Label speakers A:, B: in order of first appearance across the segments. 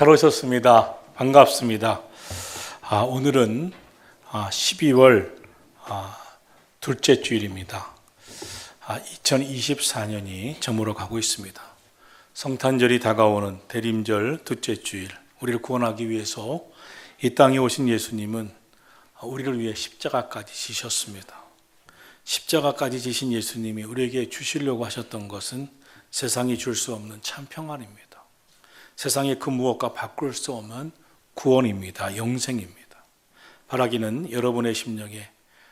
A: 잘 오셨습니다. 반갑습니다. 오늘은 12월 둘째 주일입니다. 2024년이 저물어 가고 있습니다. 성탄절이 다가오는 대림절 둘째 주일, 우리를 구원하기 위해서 이 땅에 오신 예수님은 우리를 위해 십자가까지 지셨습니다. 십자가까지 지신 예수님이 우리에게 주시려고 하셨던 것은 세상이 줄 수 없는 참 평안입니다. 세상의 그 무엇과 바꿀 수 없는 구원입니다. 영생입니다. 바라기는 여러분의 심령에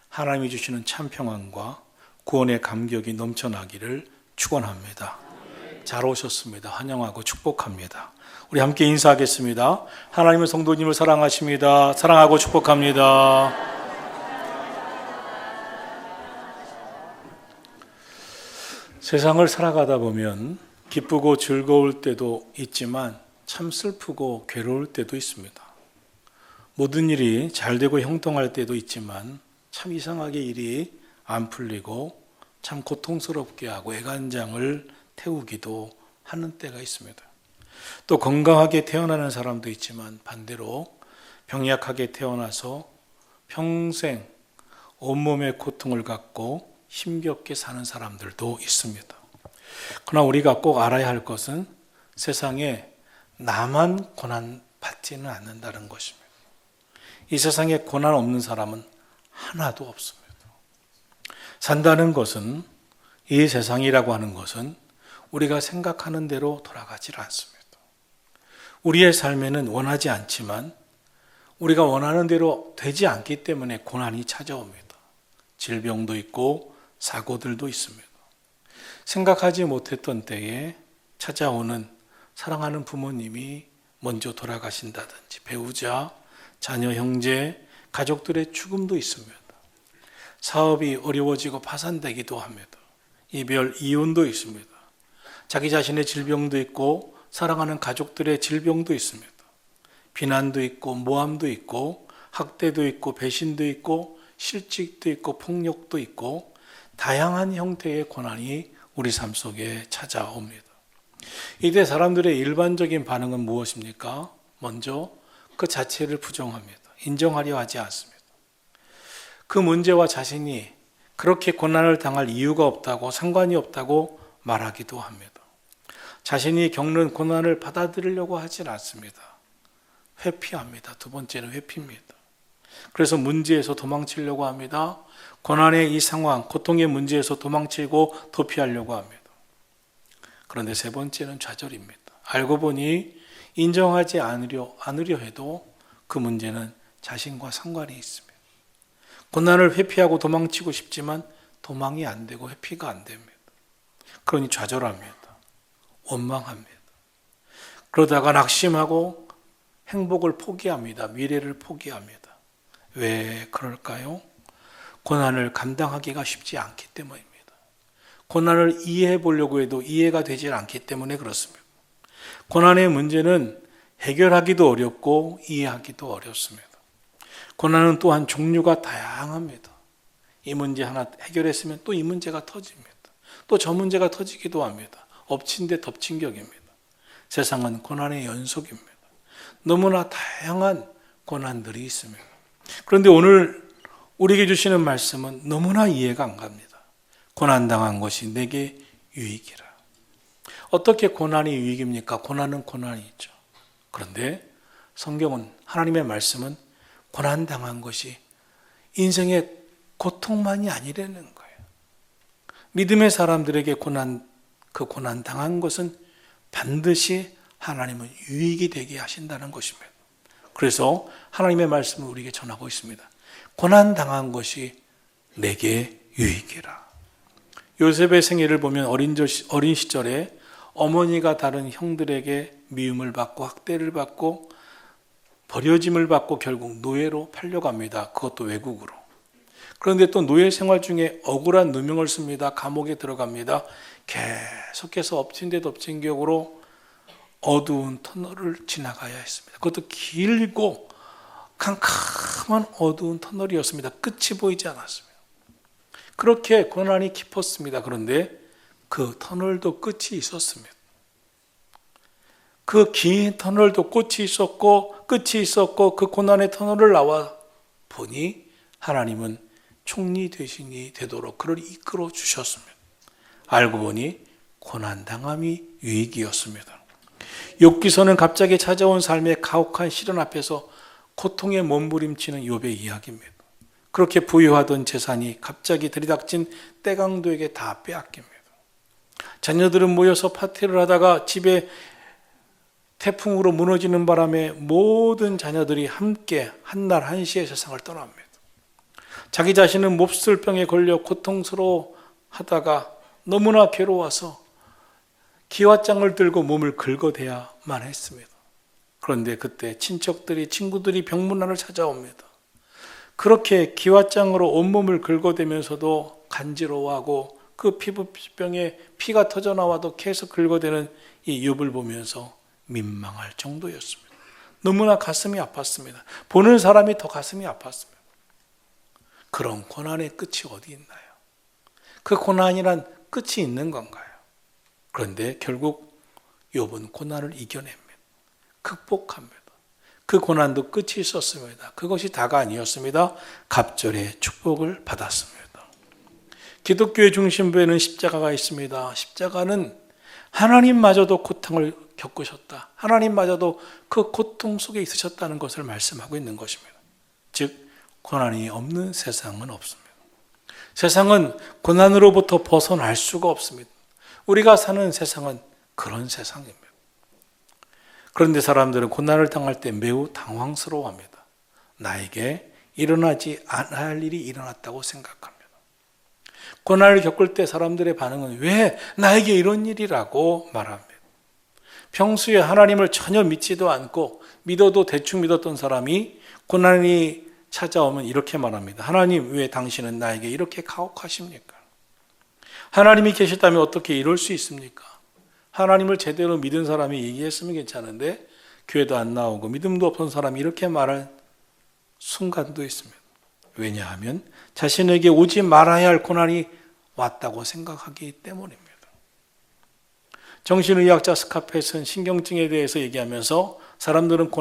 A: 하나님이 주시는 참 평안과 구원의 감격이 넘쳐나기를 축원합니다. 잘 오셨습니다. 환영하고 축복합니다. 우리 함께 인사하겠습니다. 하나님은 성도님을 사랑하십니다. 사랑하고 축복합니다. 세상을 살아가다 보면 기쁘고 즐거울 때도 있지만 참 슬프고 괴로울 때도 있습니다. 모든 일이 잘 되고 형통할 때도 있지만 참 이상하게 일이 안 풀리고 참 고통스럽게 하고 애간장을 태우기도 하는 때가 있습니다. 또 건강하게 태어나는 사람도 있지만 반대로 병약하게 태어나서 평생 온몸의 고통을 갖고 힘겹게 사는 사람들도 있습니다. 그러나 우리가 꼭 알아야 할 것은 세상에 나만 고난 받지는 않는다는 것입니다. 이 세상에 고난 없는 사람은 하나도 없습니다. 산다는 것은, 이 세상이라고 하는 것은 우리가 생각하는 대로 돌아가지 않습니다. 우리의 삶에는 원하지 않지만 우리가 원하는 대로 되지 않기 때문에 고난이 찾아옵니다. 질병도 있고 사고들도 있습니다. 생각하지 못했던 때에 찾아오는 사랑하는 부모님이 먼저 돌아가신다든지 배우자, 자녀, 형제, 가족들의 죽음도 있습니다. 사업이 어려워지고 파산되기도 합니다. 이별, 이혼도 있습니다. 자기 자신의 질병도 있고 사랑하는 가족들의 질병도 있습니다. 비난도 있고 모함도 있고 학대도 있고 배신도 있고 실직도 있고 폭력도 있고 다양한 형태의 고난이 우리 삶 속에 찾아옵니다. 이때 사람들의 일반적인 반응은 무엇입니까? 먼저 그 자체를 부정합니다. 인정하려 하지 않습니다. 그 문제와 자신이 그렇게 고난을 당할 이유가 없다고, 상관이 없다고 말하기도 합니다. 자신이 겪는 고난을 받아들이려고 하진 않습니다. 회피합니다. 두 번째는 회피입니다. 그래서 문제에서 도망치려고 합니다. 고난의 이 상황, 고통의 문제에서 도망치고 도피하려고 합니다. 그런데 세 번째는 좌절입니다. 알고 보니 인정하지 않으려 해도 그 문제는 자신과 상관이 있습니다. 고난을 회피하고 도망치고 싶지만 도망이 안 되고 회피가 안 됩니다. 그러니 좌절합니다. 원망합니다. 그러다가 낙심하고 행복을 포기합니다. 미래를 포기합니다. 왜 그럴까요? 고난을 감당하기가 쉽지 않기 때문입니다. 고난을 이해해 보려고 해도 이해가 되지 않기 때문에 그렇습니다. 고난의 문제는 해결하기도 어렵고 이해하기도 어렵습니다. 고난은 또한 종류가 다양합니다. 이 문제 하나 해결했으면 또 이 문제가 터집니다. 또 저 문제가 터지기도 합니다. 엎친 데 덮친 격입니다. 세상은 고난의 연속입니다. 너무나 다양한 고난들이 있습니다. 그런데 오늘 우리에게 주시는 말씀은 너무나 이해가 안 갑니다. 고난당한 것이 내게 유익이라. 어떻게 고난이 유익입니까? 고난은 고난이죠. 그런데 성경은, 하나님의 말씀은 고난당한 것이 인생의 고통만이 아니라는 거예요. 믿음의 사람들에게 그 고난당한 것은 반드시 하나님은 유익이 되게 하신다는 것입니다. 그래서 하나님의 말씀을 우리에게 전하고 있습니다. 고난당한 것이 내게 유익이라. 요셉의 생애를 보면 어린 시절에 어머니가 다른 형들에게 미움을 받고 학대를 받고 버려짐을 받고 결국 노예로 팔려갑니다. 그것도 외국으로. 그런데 또 노예 생활 중에 억울한 누명을 씁니다. 감옥에 들어갑니다. 계속해서 엎친 데 덮친 격으로 어두운 터널을 지나가야 했습니다. 그것도 길고 캄캄한 어두운 터널이었습니다. 끝이 보이지 않았습니다. 그렇게 고난이 깊었습니다. 그런데 그 터널도 끝이 있었습니다. 그 긴 터널도 끝이 있었고 그 고난의 터널을 나와 보니 하나님은 총리 대신이 되도록 그를 이끌어 주셨습니다. 알고 보니 고난당함이 유익이었습니다. 욥기서는 갑자기 찾아온 삶의 가혹한 시련 앞에서 고통에 몸부림치는 욥의 이야기입니다. 그렇게 부유하던 재산이 갑자기 들이닥친 떼강도에게 다 빼앗깁니다. 자녀들은 모여서 파티를 하다가 집에 태풍으로 무너지는 바람에 모든 자녀들이 함께 한날 한시에 세상을 떠납니다. 자기 자신은 몹쓸 병에 걸려 고통스러워 하다가 너무나 괴로워서 기왓장을 들고 몸을 긁어대야만 했습니다. 그런데 그때 친구들이 병문안을 찾아옵니다. 그렇게 기왓장으로 온몸을 긁어대면서도 간지러워하고 그 피부병에 피가 터져나와도 계속 긁어대는 이 욥을 보면서 민망할 정도였습니다. 너무나 가슴이 아팠습니다. 보는 사람이 더 가슴이 아팠습니다. 그런 고난의 끝이 어디 있나요? 그 고난이란 끝이 있는 건가요? 그런데 결국 욥은 고난을 이겨냅니다. 극복합니다. 그 고난도 끝이 있었습니다. 그것이 다가 아니었습니다. 갑절의 축복을 받았습니다. 기독교의 중심부에는 십자가가 있습니다. 십자가는 하나님마저도 고통을 겪으셨다. 하나님마저도 그 고통 속에 있으셨다는 것을 말씀하고 있는 것입니다. 즉 고난이 없는 세상은 없습니다. 세상은 고난으로부터 벗어날 수가 없습니다. 우리가 사는 세상은 그런 세상입니다. 그런데 사람들은 고난을 당할 때 매우 당황스러워합니다. 나에게 일어나지 않아야 할 일이 일어났다고 생각합니다. 고난을 겪을 때 사람들의 반응은 왜 나에게 이런 일이라고 말합니다. 평소에 하나님을 전혀 믿지도 않고 믿어도 대충 믿었던 사람이 고난이 찾아오면 이렇게 말합니다. 하나님, 왜 당신은 나에게 이렇게 가혹하십니까? 하나님이 계셨다면 어떻게 이럴 수 있습니까? 하나님을 제대로 믿은 사람이 얘기했으면 괜찮은데 교회도 안 나오고 믿음도 없던 사람이 이렇게 말할 순간도 있습니다. 왜냐하면 자신에게 오지 말아야 할 고난이 왔다고 생각하기 때문입니다. 정신의학자 스카펫은 신경증에 대해서 얘기하면서 사람들은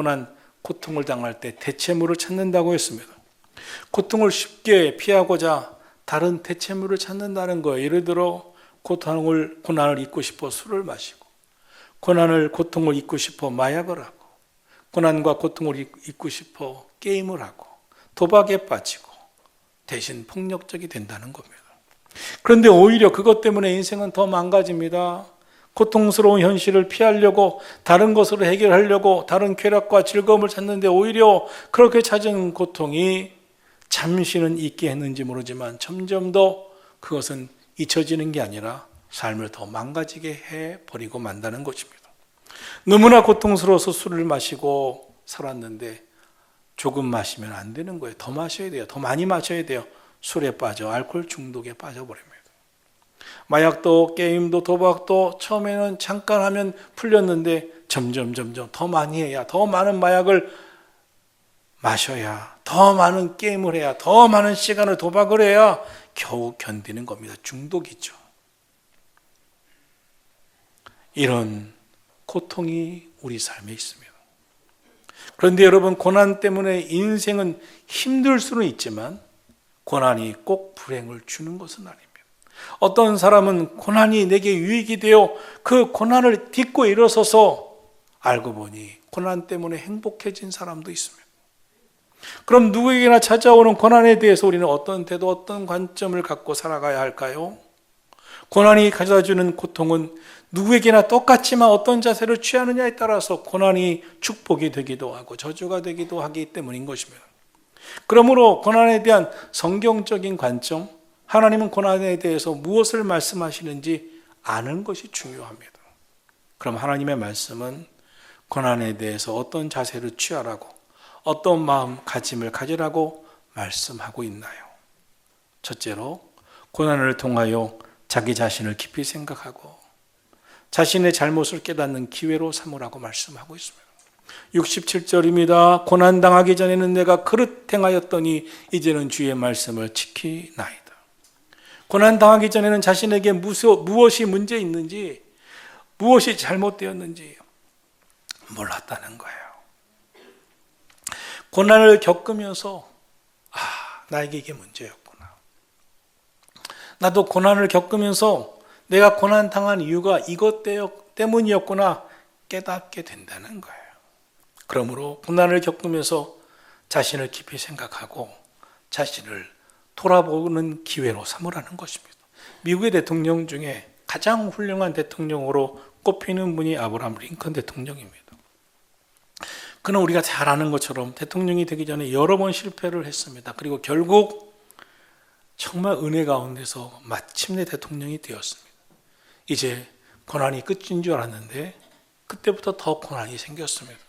A: 고통을 당할 때 대체물을 찾는다고 했습니다. 고통을 쉽게 피하고자 다른 대체물을 찾는다는 거예요. 예를 들어 고난을 잊고 싶어 술을 마시고, 고통을 잊고 싶어 마약을 하고, 고난과 고통을 잊고 싶어 게임을 하고, 도박에 빠지고, 대신 폭력적이 된다는 겁니다. 그런데 오히려 그것 때문에 인생은 더 망가집니다. 고통스러운 현실을 피하려고 다른 것으로 해결하려고 다른 쾌락과 즐거움을 찾는데 오히려 그렇게 찾은 고통이 잠시는 있게 했는지 모르지만 점점 더 그것은 잊혀지는 게 아니라 삶을 더 망가지게 해버리고 만다는 것입니다. 너무나 고통스러워서 술을 마시고 살았는데 조금 마시면 안 되는 거예요. 더 마셔야 돼요. 더 많이 마셔야 돼요. 술에 빠져 알코올 중독에 빠져버립니다. 마약도 게임도 도박도 처음에는 잠깐 하면 풀렸는데 점점 더 많이 해야, 더 많은 마약을 마셔야, 더 많은 게임을 해야, 더 많은 시간을 도박을 해야 겨우 견디는 겁니다. 중독이죠. 이런 고통이 우리 삶에 있습니다. 그런데 여러분, 고난 때문에 인생은 힘들 수는 있지만 고난이 꼭 불행을 주는 것은 아닙니다. 어떤 사람은 고난이 내게 유익이 되어 그 고난을 딛고 일어서서 알고 보니 고난 때문에 행복해진 사람도 있습니다. 그럼 누구에게나 찾아오는 고난에 대해서 우리는 어떤 태도, 어떤 관점을 갖고 살아가야 할까요? 고난이 가져다주는 고통은 누구에게나 똑같지만 어떤 자세를 취하느냐에 따라서 고난이 축복이 되기도 하고 저주가 되기도 하기 때문인 것입니다. 그러므로 고난에 대한 성경적인 관점, 하나님은 고난에 대해서 무엇을 말씀하시는지 아는 것이 중요합니다. 그럼 하나님의 말씀은 고난에 대해서 어떤 자세를 취하라고, 어떤 마음가짐을 가지라고 말씀하고 있나요? 첫째로, 고난을 통하여 자기 자신을 깊이 생각하고 자신의 잘못을 깨닫는 기회로 삼으라고 말씀하고 있습니다. 67절입니다. 고난당하기 전에는 내가 그릇 행하였더니 이제는 주의 말씀을 지키나이다. 고난당하기 전에는 자신에게 무엇이 문제 있는지, 무엇이 잘못되었는지, 몰랐다는 거예요. 고난을 겪으면서 나에게 이게 문제였구나. 나도 고난을 겪으면서 내가 고난당한 이유가 이것 때문이었구나 깨닫게 된다는 거예요. 그러므로 고난을 겪으면서 자신을 깊이 생각하고 자신을 돌아보는 기회로 삼으라는 것입니다. 미국의 대통령 중에 가장 훌륭한 대통령으로 꼽히는 분이 아브라함 링컨 대통령입니다. 그는 우리가 잘 아는 것처럼 대통령이 되기 전에 여러 번 실패를 했습니다. 그리고 결국 정말 은혜 가운데서 마침내 대통령이 되었습니다. 이제 고난이 끝인 줄 알았는데 그때부터 더 고난이 생겼습니다.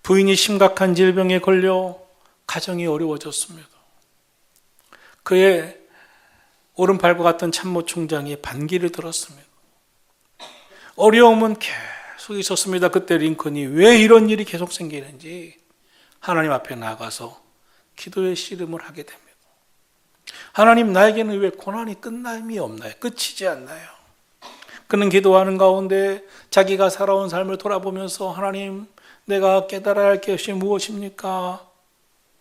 A: 부인이 심각한 질병에 걸려 가정이 어려워졌습니다. 그의 오른팔과 같은 참모총장이 반기를 들었습니다. 어려움은 계속 있었습니다. 그때 링컨이 왜 이런 일이 계속 생기는지 하나님 앞에 나가서 기도의 씨름을 하게 됩니다. 하나님, 나에게는 왜 고난이 끝남이 없나요? 끝이지 않나요? 그는 기도하는 가운데 자기가 살아온 삶을 돌아보면서 하나님, 내가 깨달아야 할 것이 무엇입니까?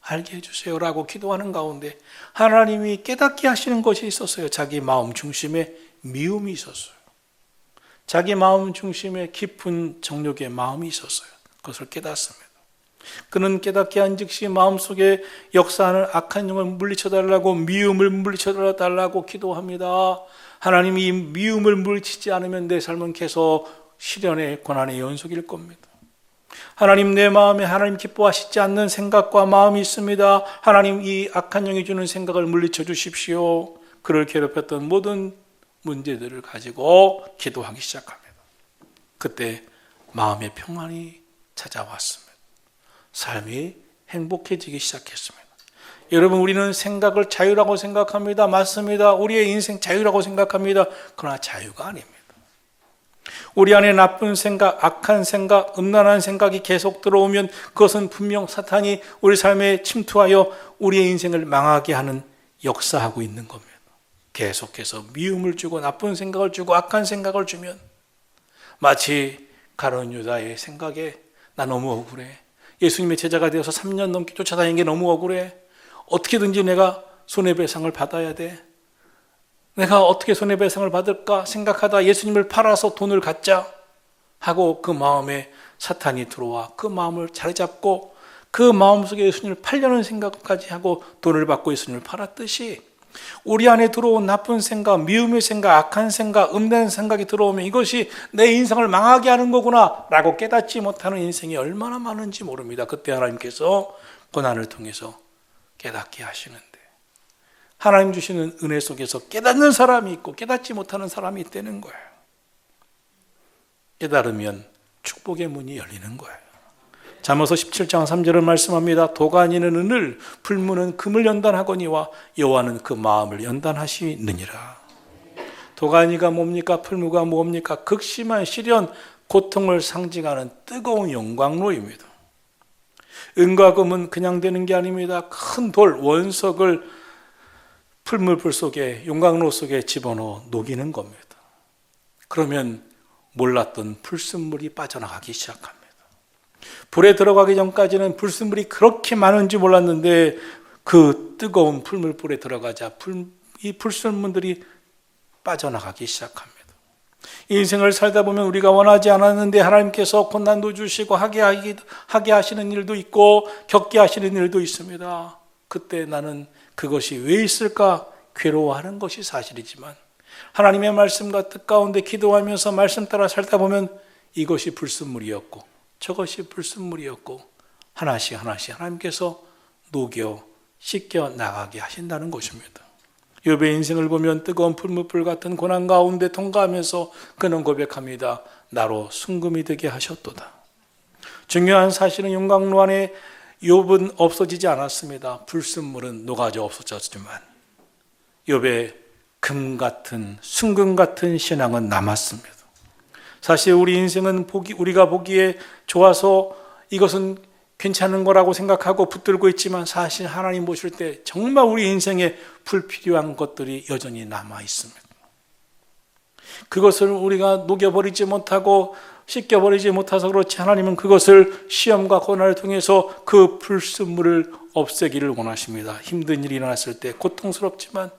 A: 알게 해주세요 라고 기도하는 가운데 하나님이 깨닫게 하시는 것이 있었어요. 자기 마음 중심에 미움이 있었어요. 자기 마음 중심에 깊은 정욕의 마음이 있었어요. 그것을 깨닫습니다. 그는 깨닫게 한 즉시 마음속에 역사하는 악한 영을 물리쳐달라고, 미움을 물리쳐달라고 기도합니다. 하나님이 이 미움을 물리치지 않으면 내 삶은 계속 시련의 고난의 연속일 겁니다. 하나님, 내 마음에 하나님 기뻐하시지 않는 생각과 마음이 있습니다. 하나님, 이 악한 영이 주는 생각을 물리쳐 주십시오. 그를 괴롭혔던 모든 문제들을 가지고 기도하기 시작합니다. 그때 마음의 평안이 찾아왔습니다. 삶이 행복해지기 시작했습니다. 여러분, 우리는 생각을 자유라고 생각합니다. 맞습니다. 우리의 인생 자유라고 생각합니다. 그러나 자유가 아닙니다. 우리 안에 나쁜 생각, 악한 생각, 음란한 생각이 계속 들어오면 그것은 분명 사탄이 우리 삶에 침투하여 우리의 인생을 망하게 하는 역사하고 있는 겁니다. 계속해서 미움을 주고 나쁜 생각을 주고 악한 생각을 주면 마치 가룟 유다의 생각에 나 너무 억울해. 예수님의 제자가 되어서 3년 넘게 쫓아다니는 게 너무 억울해. 어떻게든지 내가 손해배상을 받아야 돼. 내가 어떻게 손해배상을 받을까 생각하다 예수님을 팔아서 돈을 갖자 하고 그 마음에 사탄이 들어와 그 마음을 자리 잡고 그 마음속에 예수님을 팔려는 생각까지 하고 돈을 받고 예수님을 팔았듯이 우리 안에 들어온 나쁜 생각, 미움의 생각, 악한 생각, 음란한 생각이 들어오면 이것이 내 인생을 망하게 하는 거구나 라고 깨닫지 못하는 인생이 얼마나 많은지 모릅니다. 그때 하나님께서 고난을 통해서 깨닫게 하시는데 하나님 주시는 은혜 속에서 깨닫는 사람이 있고 깨닫지 못하는 사람이 있다는 거예요. 깨달으면 축복의 문이 열리는 거예요. 잠언서 17장 3절을 말씀합니다. 도가니는 은을, 풀무는 금을 연단하거니와 여호와는 그 마음을 연단하시느니라. 도가니가 뭡니까? 풀무가 뭡니까? 극심한 시련, 고통을 상징하는 뜨거운 용광로입니다. 은과 금은 그냥 되는 게 아닙니다. 큰 돌, 원석을 풀물불 속에, 용광로 속에 집어넣어 녹이는 겁니다. 그러면 몰랐던 불순물이 빠져나가기 시작합니다. 불에 들어가기 전까지는 불순물이 그렇게 많은지 몰랐는데 그 뜨거운 풀물불에 들어가자 이 불순물들이 빠져나가기 시작합니다. 인생을 살다 보면 우리가 원하지 않았는데 하나님께서 고난도 주시고 하게 하시는 일도 있고 겪게 하시는 일도 있습니다. 그때 나는 그것이 왜 있을까 괴로워하는 것이 사실이지만 하나님의 말씀과 뜻 가운데 기도하면서 말씀 따라 살다 보면 이것이 불순물이었고 저것이 불순물이었고 하나씩 하나님께서 녹여 씻겨 나가게 하신다는 것입니다. 욥의 인생을 보면 뜨거운 풀무불 같은 고난 가운데 통과하면서 그는 고백합니다. 나로 순금이 되게 하셨도다. 중요한 사실은 용광로 안에 욥은 없어지지 않았습니다. 불순물은 녹아져 없어졌지만 욥의 금 같은 순금 같은 신앙은 남았습니다. 사실 우리 인생은 우리가 보기에 좋아서 이것은 괜찮은 거라고 생각하고 붙들고 있지만 사실 하나님 보실 때 정말 우리 인생에 불필요한 것들이 여전히 남아 있습니다. 그것을 우리가 녹여버리지 못하고 씻겨버리지 못해서 그렇지 하나님은 그것을 시험과 고난을 통해서 그 불순물을 없애기를 원하십니다. 힘든 일이 일어났을 때 고통스럽지만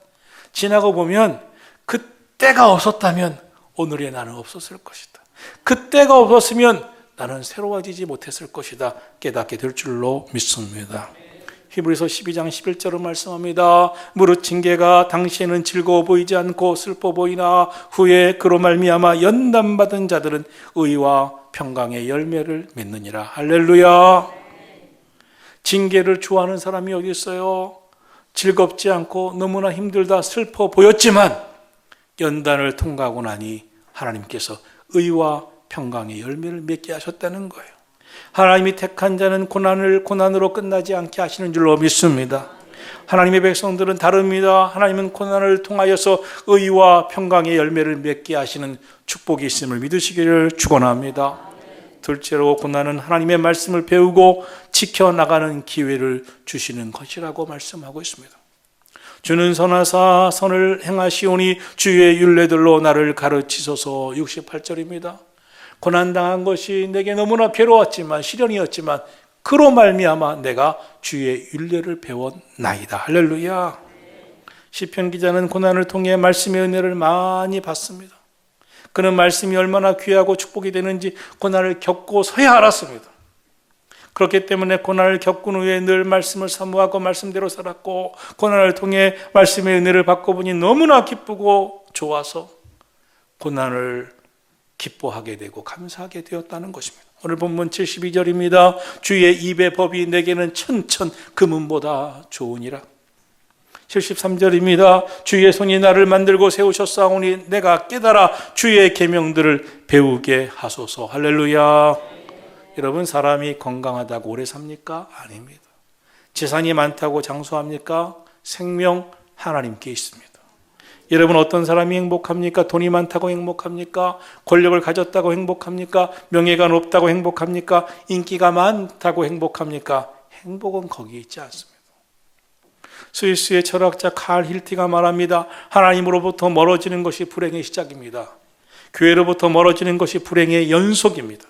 A: 지나고 보면 그때가 없었다면 오늘의 나는 없었을 것이다. 그때가 없었으면 나는 새로워지지 못했을 것이다. 깨닫게 될 줄로 믿습니다. 히브리서 12장 11절로 말씀합니다. 무릇 징계가 당시에는 즐거워 보이지 않고 슬퍼 보이나 후에 그로 말미암아 연단받은 자들은 의와 평강의 열매를 맺느니라. 할렐루야. 징계를 좋아하는 사람이 어디 있어요? 즐겁지 않고 너무나 힘들다 슬퍼 보였지만 연단을 통과하고 나니 하나님께서 의와 평강의 열매를 맺게 하셨다는 거예요. 하나님이 택한 자는 고난을 고난으로 끝나지 않게 하시는 줄로 믿습니다. 하나님의 백성들은 다릅니다. 하나님은 고난을 통하여서 의와 평강의 열매를 맺게 하시는 축복이 있음을 믿으시기를 축원합니다. 둘째로 고난은 하나님의 말씀을 배우고 지켜나가는 기회를 주시는 것이라고 말씀하고 있습니다. 주는 선하사 선을 행하시오니 주의 율례들로 나를 가르치소서. 68절입니다. 고난당한 것이 내게 너무나 괴로웠지만 시련이었지만 그로 말미암아 내가 주의 율례를 배웠나이다. 할렐루야. 시편 기자는 고난을 통해 말씀의 은혜를 많이 받습니다. 그는 말씀이 얼마나 귀하고 축복이 되는지 고난을 겪고서야 알았습니다. 그렇기 때문에 고난을 겪은 후에 늘 말씀을 사모하고 말씀대로 살았고 고난을 통해 말씀의 은혜를 받고 보니 너무나 기쁘고 좋아서 고난을 기뻐하게 되고 감사하게 되었다는 것입니다. 오늘 본문 72절입니다. 주의 입의 법이 내게는 천천 금은보다 좋으니라. 73절입니다. 주의 손이 나를 만들고 세우셨사오니 내가 깨달아 주의 계명들을 배우게 하소서. 할렐루야. 여러분, 사람이 건강하다고 오래 삽니까? 아닙니다. 재산이 많다고 장수합니까? 생명 하나님께 있습니다. 여러분, 어떤 사람이 행복합니까? 돈이 많다고 행복합니까? 권력을 가졌다고 행복합니까? 명예가 높다고 행복합니까? 인기가 많다고 행복합니까? 행복은 거기 있지 않습니다. 스위스의 철학자 칼 힐티가 말합니다. 하나님으로부터 멀어지는 것이 불행의 시작입니다. 교회로부터 멀어지는 것이 불행의 연속입니다.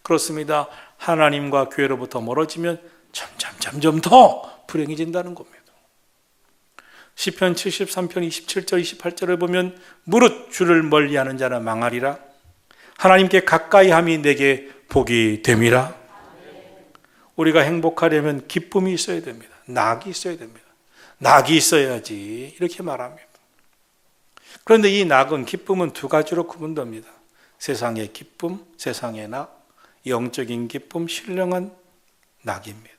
A: 그렇습니다. 하나님과 교회로부터 멀어지면 점점 더 불행해진다는 겁니다. 시편 73편 27절 28절을 보면 무릇 주를 멀리하는 자는 망하리라. 하나님께 가까이함이 내게 복이 됨이라. 우리가 행복하려면 기쁨이 있어야 됩니다. 낙이 있어야 됩니다. 낙이 있어야지 이렇게 말합니다. 그런데 이 낙은, 기쁨은 두 가지로 구분됩니다. 세상의 기쁨, 세상의 낙, 영적인 기쁨, 신령한 낙입니다.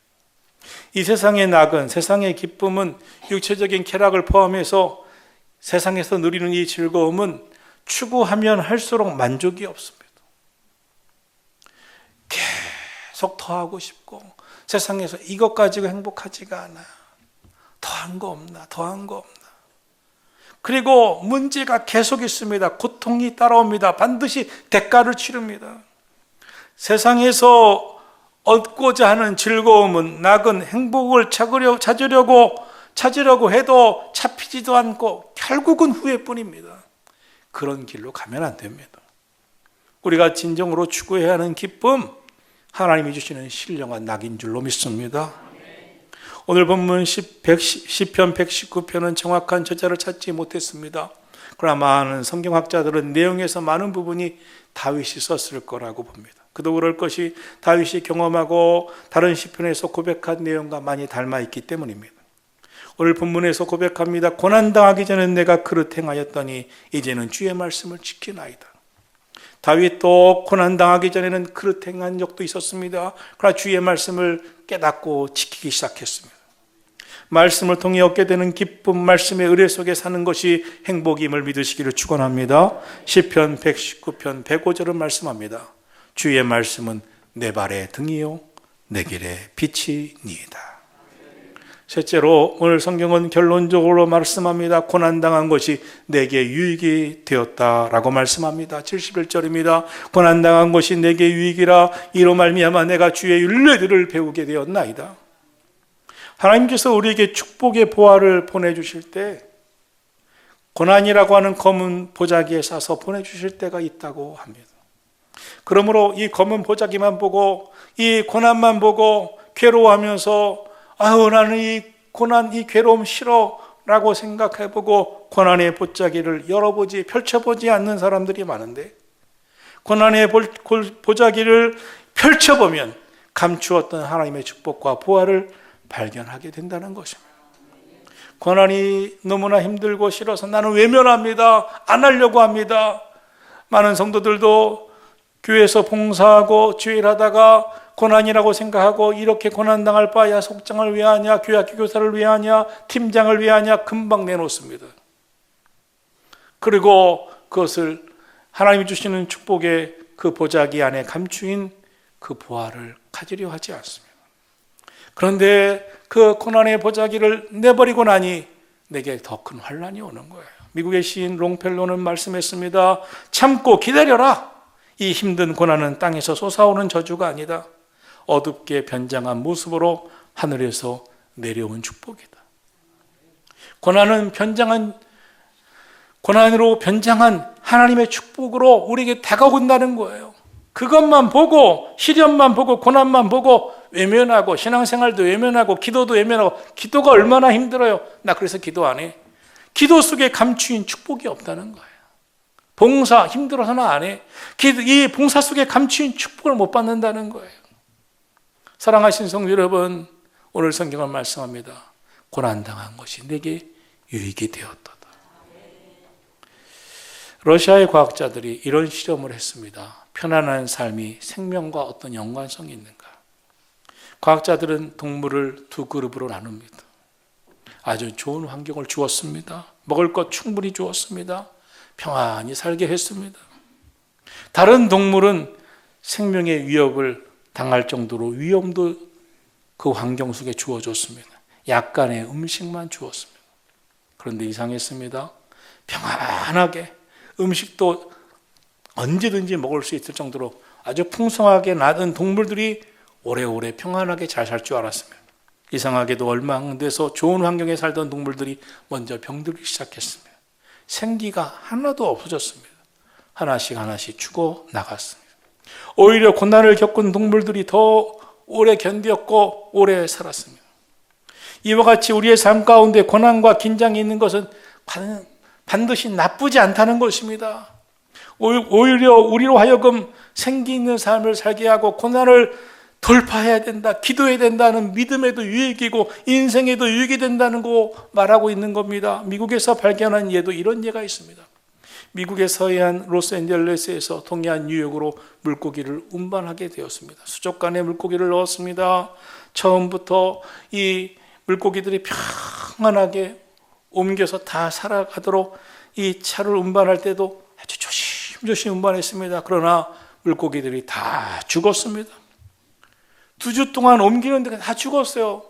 A: 이 세상의 낙은, 세상의 기쁨은 육체적인 쾌락을 포함해서 세상에서 누리는 이 즐거움은 추구하면 할수록 만족이 없습니다. 계속 더 하고 싶고 세상에서 이것 가지고 행복하지가 않아요. 더한 거 없나, 더한 거 없나. 그리고 문제가 계속 있습니다. 고통이 따라옵니다. 반드시 대가를 치릅니다. 세상에서 얻고자 하는 즐거움은, 낙은 행복을 찾으려고 해도 잡히지도 않고 결국은 후회뿐입니다. 그런 길로 가면 안 됩니다. 우리가 진정으로 추구해야 하는 기쁨, 하나님이 주시는 신령한 낙인 줄로 믿습니다. 오늘 본문 시편 119편은 정확한 저자를 찾지 못했습니다. 그러나 많은 성경학자들은 내용에서 많은 부분이 다윗이 썼을 거라고 봅니다. 그도 그럴 것이 다윗이 경험하고 다른 시편에서 고백한 내용과 많이 닮아 있기 때문입니다. 오늘 본문에서 고백합니다. 고난당하기 전에 내가 그릇 행하였더니 이제는 주의 말씀을 지키나이다. 다윗도 고난당하기 전에는 그릇 행한 적도 있었습니다. 그러나 주의 말씀을 깨닫고 지키기 시작했습니다. 말씀을 통해 얻게 되는 기쁨, 말씀의 의뢰 속에 사는 것이 행복임을 믿으시기를 축원합니다. 시편 119편 105절은 말씀합니다. 주의 말씀은 내 발의 등이요 내 길의 빛이니이다. 셋째로 오늘 성경은 결론적으로 말씀합니다. 고난당한 것이 내게 유익이 되었다라고 말씀합니다. 71절입니다. 고난당한 것이 내게 유익이라 이로 말미암아 내가 주의 율례들을 배우게 되었나이다. 하나님께서 우리에게 축복의 보화를 보내주실 때 고난이라고 하는 검은 보자기에 싸서 보내주실 때가 있다고 합니다. 그러므로 이 검은 보자기만 보고 이 고난만 보고 괴로워하면서 아유 나는 이 고난 이 괴로움 싫어 라고 생각해보고 고난의 보자기를 열어보지 펼쳐보지 않는 사람들이 많은데, 고난의 보자기를 펼쳐보면 감추었던 하나님의 축복과 보화를 발견하게 된다는 것입니다. 고난이 너무나 힘들고 싫어서 나는 외면합니다, 안 하려고 합니다. 많은 성도들도 교회에서 봉사하고 주일하다가 고난이라고 생각하고 이렇게 고난당할 바야 속장을 왜 하냐, 교회학교 교사를 왜 하냐, 팀장을 왜 하냐 금방 내놓습니다. 그리고 그것을 하나님이 주시는 축복의 그 보자기 안에 감추인 그 보화를 가지려 하지 않습니다. 그런데 그 고난의 보자기를 내버리고 나니 내게 더 큰 환난이 오는 거예요. 미국의 시인 롱펠로는 말씀했습니다. 참고 기다려라. 이 힘든 고난은 땅에서 솟아오는 저주가 아니다. 어둡게 변장한 모습으로 하늘에서 내려온 축복이다. 고난으로 변장한 하나님의 축복으로 우리에게 다가온다는 거예요. 그것만 보고, 시련만 보고, 고난만 보고 외면하고, 신앙생활도 외면하고, 기도도 외면하고, 기도가 얼마나 힘들어요. 나 그래서 기도 안 해. 기도 속에 감추인 축복이 없다는 거예요. 봉사 힘들어서는 안 해. 이 봉사 속에 감추인 축복을 못 받는다는 거예요. 사랑하신 성도 여러분, 오늘 성경은 말씀합니다. 고난당한 것이 내게 유익이 되었도다. 러시아의 과학자들이 이런 실험을 했습니다. 편안한 삶이 생명과 어떤 연관성이 있는가? 과학자들은 동물을 두 그룹으로 나눕니다. 아주 좋은 환경을 주었습니다. 먹을 것 충분히 주었습니다. 평안히 살게 했습니다. 다른 동물은 생명의 위협을 당할 정도로 위험도 그 환경 속에 주어졌습니다. 약간의 음식만 주었습니다. 그런데 이상했습니다. 평안하게 음식도 언제든지 먹을 수 있을 정도로 아주 풍성하게 낳은 동물들이 오래오래 평안하게 잘 살 줄 알았습니다. 이상하게도 얼마 안 돼서 좋은 환경에 살던 동물들이 먼저 병들기 시작했습니다. 생기가 하나도 없어졌습니다. 하나씩 죽어 나갔습니다. 오히려 고난을 겪은 동물들이 더 오래 견뎠고 오래 살았습니다. 이와 같이 우리의 삶 가운데 고난과 긴장이 있는 것은 반드시 나쁘지 않다는 것입니다. 오히려 우리로 하여금 생기 있는 삶을 살게 하고 고난을 돌파해야 된다, 기도해야 된다는 믿음에도 유익이고 인생에도 유익이 된다는 거 말하고 있는 겁니다. 미국에서 발견한 예도 이런 예가 있습니다. 미국의 서해안 로스앤젤레스에서 동해안 뉴욕으로 물고기를 운반하게 되었습니다. 수족관에 물고기를 넣었습니다. 처음부터 이 물고기들이 평안하게 옮겨서 다 살아가도록 이 차를 운반할 때도 아주 조심조심 운반했습니다. 그러나 물고기들이 다 죽었습니다. 2주 동안 옮기는데 다 죽었어요.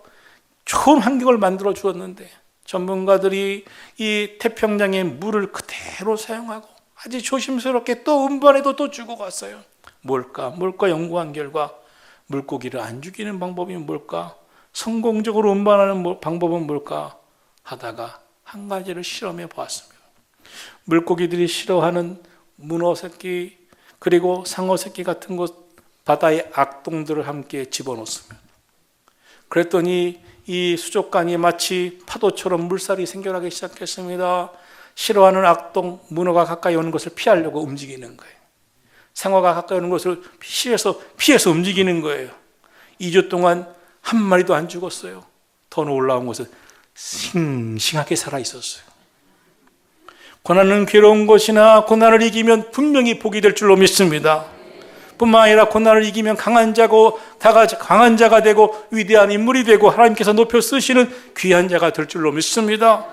A: 좋은 환경을 만들어 주었는데 전문가들이 이 태평양의 물을 그대로 사용하고 아주 조심스럽게 또 운반해도 또 죽어갔어요. 뭘까 연구한 결과 물고기를 안 죽이는 방법이 뭘까? 성공적으로 운반하는 방법은 뭘까? 하다가 한 가지를 실험해 보았습니다. 물고기들이 싫어하는 문어 새끼 그리고 상어 새끼 같은 것 바다의 악동들을 함께 집어넣습니다. 그랬더니 이 수족관이 마치 파도처럼 물살이 생겨나기 시작했습니다. 싫어하는 악동 문어가 가까이 오는 것을 피하려고 움직이는 거예요. 상어가 가까이 오는 것을 피해서 움직이는 거예요. 2주 동안 한 마리도 안 죽었어요. 더 놀라운 것은 싱싱하게 살아있었어요. 고난은 괴로운 것이나 고난을 이기면 분명히 복이 될 줄로 믿습니다. 뿐만 아니라 고난을 이기면 강한 자가 되고 위대한 인물이 되고 하나님께서 높여 쓰시는 귀한 자가 될 줄로 믿습니다.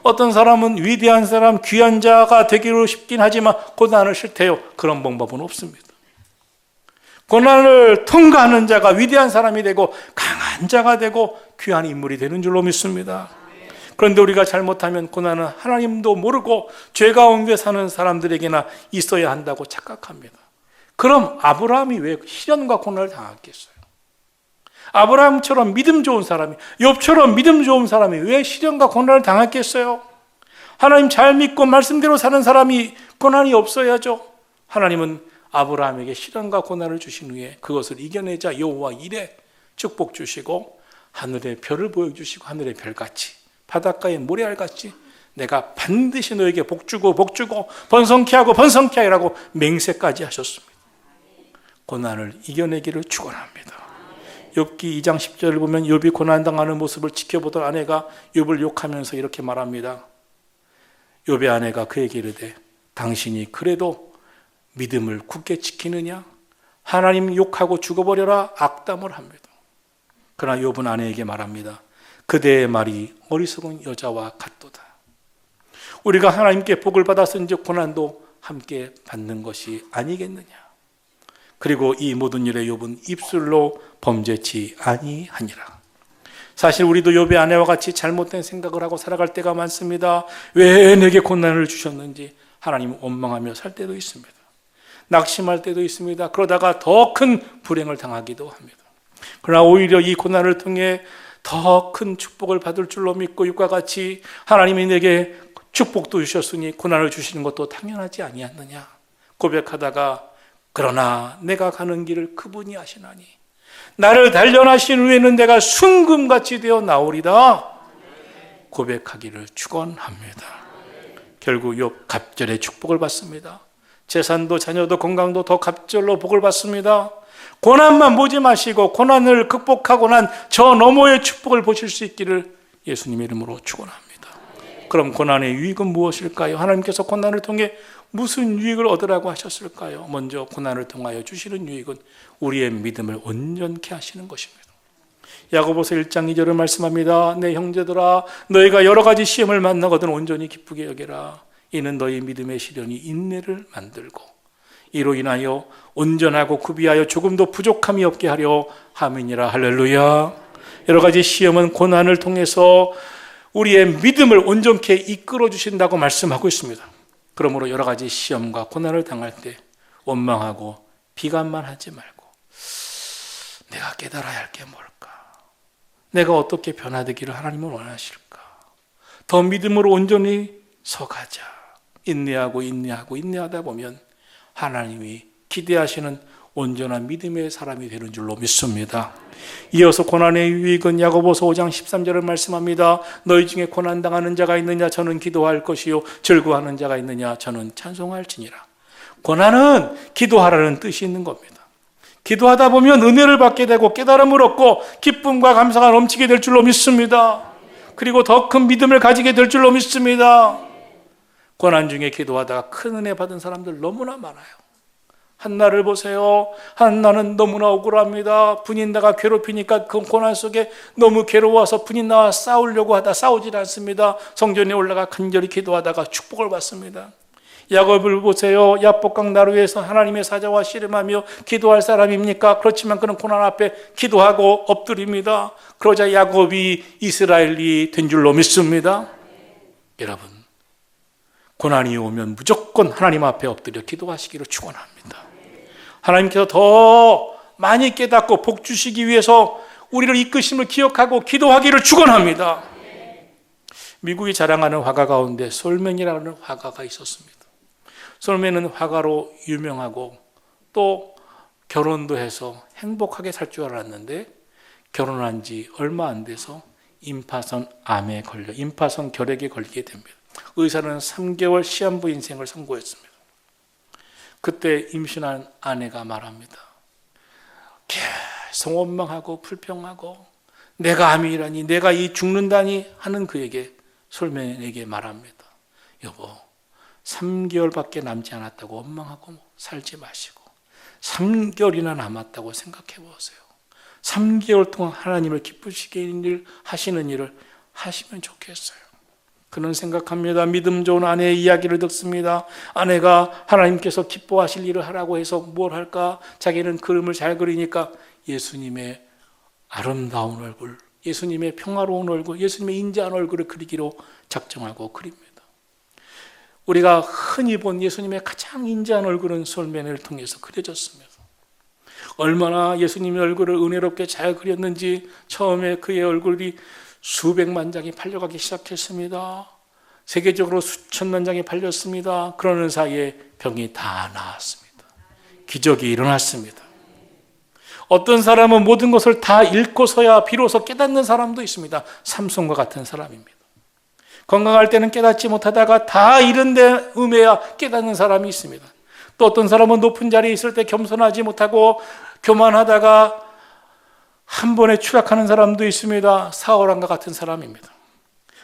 A: 어떤 사람은 위대한 사람, 귀한 자가 되기로 싶긴 하지만 고난을 싫대요. 그런 방법은 없습니다. 고난을 통과하는 자가 위대한 사람이 되고 강한 자가 되고 귀한 인물이 되는 줄로 믿습니다. 그런데 우리가 잘못하면 고난은 하나님도 모르고 죄 가운데 사는 사람들에게나 있어야 한다고 착각합니다. 그럼 아브라함이 왜 시련과 고난을 당했겠어요? 아브라함처럼 믿음 좋은 사람이, 욥처럼 믿음 좋은 사람이 왜 시련과 고난을 당했겠어요? 하나님 잘 믿고 말씀대로 사는 사람이 고난이 없어야죠. 하나님은 아브라함에게 시련과 고난을 주신 후에 그것을 이겨내자 여호와 이레 축복 주시고 하늘의 별을 보여주시고 하늘의 별같이 바닷가의 모래알같이 내가 반드시 너에게 복주고 번성케 하고 번성케 하라고 맹세까지 하셨습니다. 고난을 이겨내기를 축원합니다. 욥기 2장 10절을 보면 욥이 고난당하는 모습을 지켜보던 아내가 욥을 욕하면서 이렇게 말합니다. 욥의 아내가 그에게 이르되 당신이 그래도 믿음을 굳게 지키느냐? 하나님 욕하고 죽어버려라 악담을 합니다. 그러나 욥은 아내에게 말합니다. 그대의 말이 어리석은 여자와 같도다. 우리가 하나님께 복을 받았은즉 고난도 함께 받는 것이 아니겠느냐. 그리고 이 모든 일에 욥은 입술로 범죄치 아니하니라. 사실 우리도 욥의 아내와 같이 잘못된 생각을 하고 살아갈 때가 많습니다. 왜 내게 고난을 주셨는지 하나님을 원망하며 살 때도 있습니다. 낙심할 때도 있습니다. 그러다가 더 큰 불행을 당하기도 합니다. 그러나 오히려 이 고난을 통해 더 큰 축복을 받을 줄로 믿고 욥과 같이 하나님이 내게 축복도 주셨으니 고난을 주시는 것도 당연하지 아니었느냐 고백하다가 그러나 내가 가는 길을 그분이 아시나니 나를 단련하신 후에는 내가 순금같이 되어 나오리다 고백하기를 축원합니다. 결국 욥 갑절의 축복을 받습니다. 재산도 자녀도 건강도 더 갑절로 복을 받습니다. 고난만 보지 마시고 고난을 극복하고 난 저 너머의 축복을 보실 수 있기를 예수님의 이름으로 축원합니다. 그럼 고난의 유익은 무엇일까요? 하나님께서 고난을 통해 무슨 유익을 얻으라고 하셨을까요? 먼저 고난을 통하여 주시는 유익은 우리의 믿음을 온전케 하시는 것입니다. 야고보서 1장 2절을 말씀합니다. 내 형제들아 너희가 여러 가지 시험을 만나거든 온전히 기쁘게 여겨라. 이는 너희 믿음의 시련이 인내를 만들고 이로 인하여 온전하고 구비하여 조금도 부족함이 없게 하려 함이니라. 할렐루야. 여러 가지 시험은 고난을 통해서 우리의 믿음을 온전케 이끌어 주신다고 말씀하고 있습니다. 그러므로 여러 가지 시험과 고난을 당할 때 원망하고 비관만 하지 말고 내가 깨달아야 할 게 뭘까? 내가 어떻게 변화되기를 하나님은 원하실까? 더 믿음으로 온전히 서가자. 인내하다 보면 하나님이 기대하시는 온전한 믿음의 사람이 되는 줄로 믿습니다. 이어서 고난의 유익은 야고보서 5장 13절을 말씀합니다. 너희 중에 고난당하는 자가 있느냐? 저는 기도할 것이요 즐거워하는 자가 있느냐? 저는 찬송할지니라. 고난은 기도하라는 뜻이 있는 겁니다. 기도하다 보면 은혜를 받게 되고 깨달음을 얻고 기쁨과 감사가 넘치게 될 줄로 믿습니다. 그리고 더 큰 믿음을 가지게 될 줄로 믿습니다. 고난 중에 기도하다가 큰 은혜 받은 사람들 너무나 많아요. 한나를 보세요. 한나는 너무나 억울합니다. 분인 나가 괴롭히니까 그 고난 속에 너무 괴로워서 분인 나와 싸우려고 하다 싸우질 않습니다. 성전에 올라가 간절히 기도하다가 축복을 받습니다. 야곱을 보세요. 야복강 나루에서 하나님의 사자와 씨름하며 기도할 사람입니까? 그렇지만 그는 고난 앞에 기도하고 엎드립니다. 그러자 야곱이 이스라엘이 된 줄로 믿습니다. 여러분, 고난이 오면 무조건 하나님 앞에 엎드려 기도하시기를 축원합니다. 하나님께서 더 많이 깨닫고 복 주시기 위해서 우리를 이끄심을 기억하고 기도하기를 축원합니다. 미국이 자랑하는 화가 가운데 솔맨이라는 화가가 있었습니다. 솔맨은 화가로 유명하고 또 결혼도 해서 행복하게 살 줄 알았는데 결혼한 지 얼마 안 돼서 임파선 암에 걸려 임파선 결핵에 걸리게 됩니다. 의사는 3개월 시한부 인생을 선고했습니다. 그때 임신한 아내가 말합니다. 계속 원망하고 불평하고 내가 암이라니 내가 이 죽는다니 하는 그에게 솔맨에게 말합니다. 여보 3개월밖에 남지 않았다고 원망하고 살지 마시고 3개월이나 남았다고 생각해 보세요. 3개월 동안 하나님을 기쁘시게 하시는 일을 하시면 좋겠어요. 그는 생각합니다. 믿음 좋은 아내의 이야기를 듣습니다. 아내가 하나님께서 기뻐하실 일을 하라고 해서 뭘 할까? 자기는 그림을 잘 그리니까 예수님의 아름다운 얼굴, 예수님의 평화로운 얼굴, 예수님의 인자한 얼굴을 그리기로 작정하고 그립니다. 우리가 흔히 본 예수님의 가장 인자한 얼굴은 솔맨을 통해서 그려졌습니다. 얼마나 예수님의 얼굴을 은혜롭게 잘 그렸는지 처음에 그의 얼굴이 수백만 장이 팔려가기 시작했습니다. 세계적으로 수천만 장이 팔렸습니다. 그러는 사이에 병이 다 나았습니다. 기적이 일어났습니다. 어떤 사람은 모든 것을 다 잃고서야 비로소 깨닫는 사람도 있습니다. 삼손과 같은 사람입니다. 건강할 때는 깨닫지 못하다가 다 잃은 데 음해야 깨닫는 사람이 있습니다. 또 어떤 사람은 높은 자리에 있을 때 겸손하지 못하고 교만하다가 한 번에 추락하는 사람도 있습니다. 사울왕과 같은 사람입니다.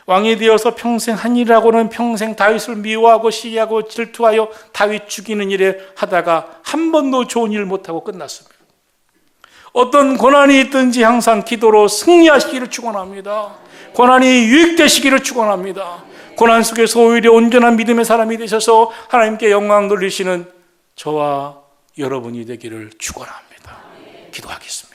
A: 왕이 되어서 평생 한 일하고는 평생 다윗을 미워하고 시기하고 질투하여 다윗 죽이는 일에 하다가 한 번도 좋은 일 못하고 끝났습니다. 어떤 고난이 있든지 항상 기도로 승리하시기를 축원합니다. 고난이 유익되시기를 축원합니다. 고난 속에서 오히려 온전한 믿음의 사람이 되셔서 하나님께 영광 돌리시는 저와 여러분이 되기를 축원합니다. 기도하겠습니다.